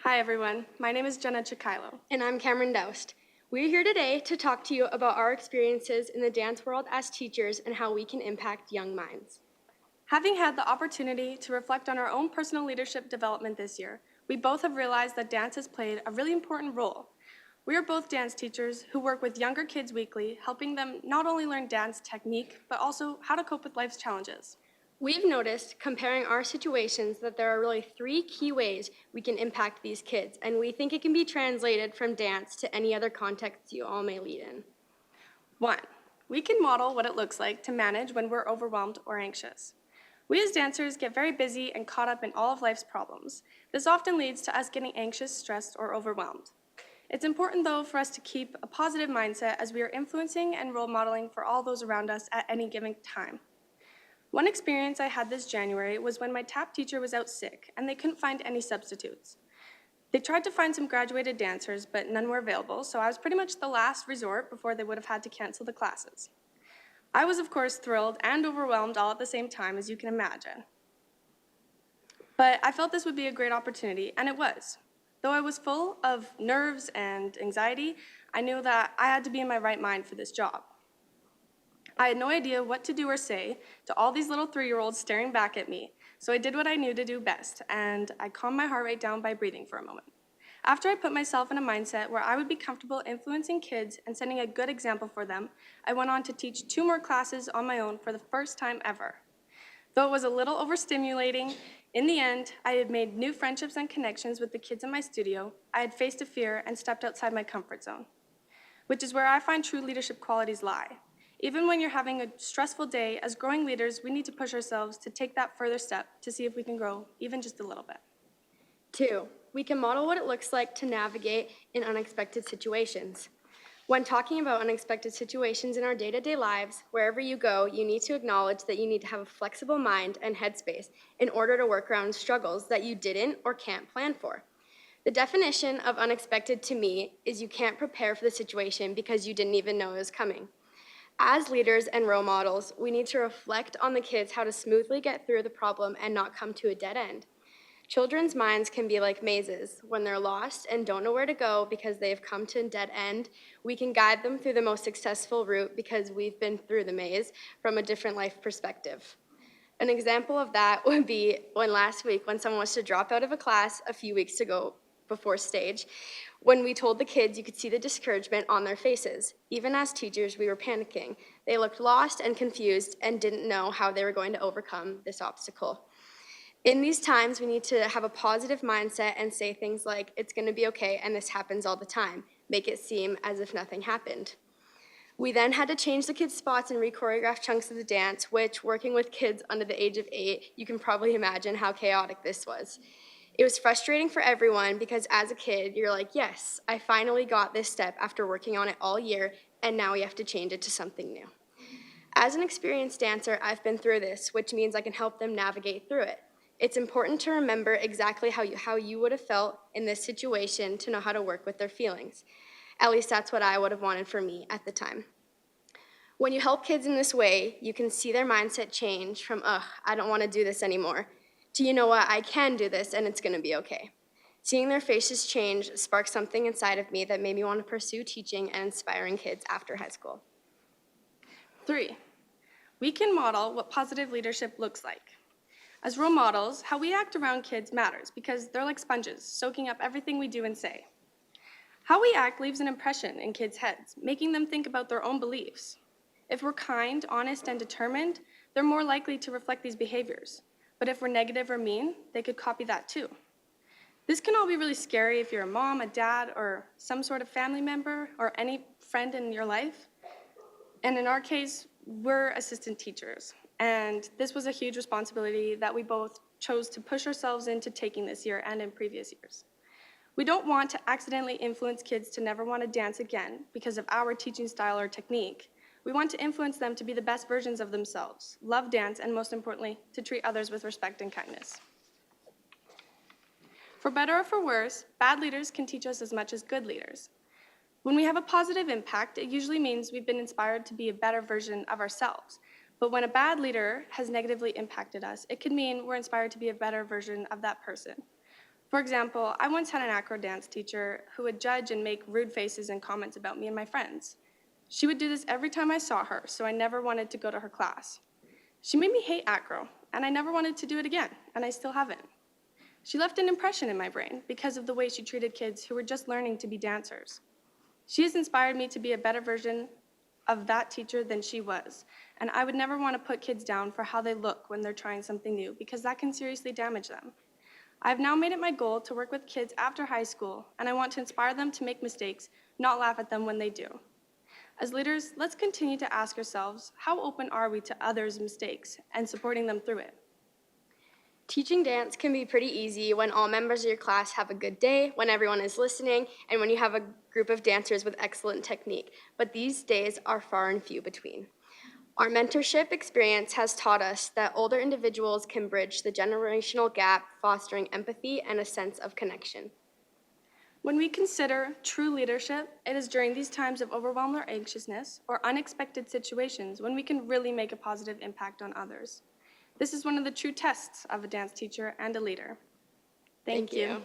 Hi everyone, my name is Jenna and And I'm Kamrynn Doust. We're here today to talk to you about our experiences in the dance world as teachers and how we can impact young minds. Having had the opportunity to reflect on our own personal leadership development this year, we both have realized that dance has played a really important role. We are both dance teachers who work with younger kids weekly, helping them not only learn dance technique, but also how to cope with life's challenges. We've noticed, comparing our situations, that there are really three key ways we can impact these kids, and we think it can be translated from dance to any other context you all may lead in. 1. We can model what it looks like to manage when we're overwhelmed or anxious. We as dancers get very busy and caught up in all of life's problems. This often leads to us getting anxious, stressed, or overwhelmed. It's important, though, for us to keep a positive mindset as we are influencing and role modeling for all those around us at any given time. One experience I had this January was when my tap teacher was out sick and they couldn't find any substitutes. They tried to find some graduated dancers, but none were available, so I was pretty much the last resort before they would have had to cancel the classes. I was, of course, thrilled and overwhelmed all at the same time, as you can imagine. But I felt this would be a great opportunity, and it was. Though I was full of nerves and anxiety, I knew that I had to be in my right mind for this job. I had no idea what to do or say to all these little 3-year-olds staring back at me, so I did what I knew to do best, and I calmed my heart rate down by breathing for a moment. After I put myself in a mindset where I would be comfortable influencing kids and setting a good example for them, I went on to teach 2 more classes on my own for the first time ever. Though it was a little overstimulating, in the end, I had made new friendships and connections with the kids in my studio, I had faced a fear and stepped outside my comfort zone, which is where I find true leadership qualities lie. Even when you're having a stressful day, as growing leaders, we need to push ourselves to take that further step to see if we can grow even just a little bit. 2, we can model what it looks like to navigate in unexpected situations. When talking about unexpected situations in our day-to-day lives, wherever you go, you need to acknowledge that you need to have a flexible mind and headspace in order to work around struggles that you didn't or can't plan for. The definition of unexpected to me is you can't prepare for the situation because you didn't even know it was coming. As leaders and role models, we need to reflect on the kids how to smoothly get through the problem and not come to a dead end. Children's minds can be like mazes. When they're lost and don't know where to go because they've come to a dead end, we can guide them through the most successful route because we've been through the maze from a different life perspective. An example of that would be when last week, when someone was to drop out of a class a few weeks ago before stage, when we told the kids, you could see the discouragement on their faces. Even as teachers, we were panicking. They looked lost and confused and didn't know how they were going to overcome this obstacle. In these times, we need to have a positive mindset and say things like, it's going to be okay, and this happens all the time. Make it seem as if nothing happened. We then had to change the kids' spots and re-choreograph chunks of the dance, which, working with kids under the age of 8, you can probably imagine how chaotic this was. It was frustrating for everyone because as a kid, you're like, yes, I finally got this step after working on it all year, and now we have to change it to something new. As an experienced dancer, I've been through this, which means I can help them navigate through it. It's important to remember exactly how you would have felt in this situation to know how to work with their feelings. At least that's what I would have wanted for me at the time. When you help kids in this way, you can see their mindset change from, ugh, I don't want to do this anymore, to, you know what, I can do this and it's going to be okay. Seeing their faces change sparked something inside of me that made me want to pursue teaching and inspiring kids after high school. 3. We can model what positive leadership looks like. As role models, how we act around kids matters because they're like sponges, soaking up everything we do and say. How we act leaves an impression in kids' heads, making them think about their own beliefs. If we're kind, honest, and determined, they're more likely to reflect these behaviors. But if we're negative or mean, they could copy that too. This can all be really scary if you're a mom, a dad, or some sort of family member, or any friend in your life. And in our case, we're assistant teachers. And this was a huge responsibility that we both chose to push ourselves into taking this year and in previous years. We don't want to accidentally influence kids to never want to dance again because of our teaching style or technique. We want to influence them to be the best versions of themselves, love dance, and most importantly, to treat others with respect and kindness. For better or for worse, bad leaders can teach us as much as good leaders. When we have a positive impact, it usually means we've been inspired to be a better version of ourselves. But when a bad leader has negatively impacted us, it could mean we're inspired to be a better version of that person. For example, I once had an acro dance teacher who would judge and make rude faces and comments about me and my friends. She would do this every time I saw her, so I never wanted to go to her class. She made me hate acro, and I never wanted to do it again, and I still haven't. She left an impression in my brain because of the way she treated kids who were just learning to be dancers. She has inspired me to be a better version of that teacher than she was, and I would never want to put kids down for how they look when they're trying something new because that can seriously damage them. I've now made it my goal to work with kids after high school, and I want to inspire them to make mistakes, not laugh at them when they do. As leaders, let's continue to ask ourselves, how open are we to others' mistakes and supporting them through it? Teaching dance can be pretty easy when all members of your class have a good day, when everyone is listening, and when you have a group of dancers with excellent technique. But these days are far and few between. Our mentorship experience has taught us that older individuals can bridge the generational gap, fostering empathy and a sense of connection. When we consider true leadership, it is during these times of overwhelm or anxiousness or unexpected situations when we can really make a positive impact on others. This is one of the true tests of a dance teacher and a leader. Thank you.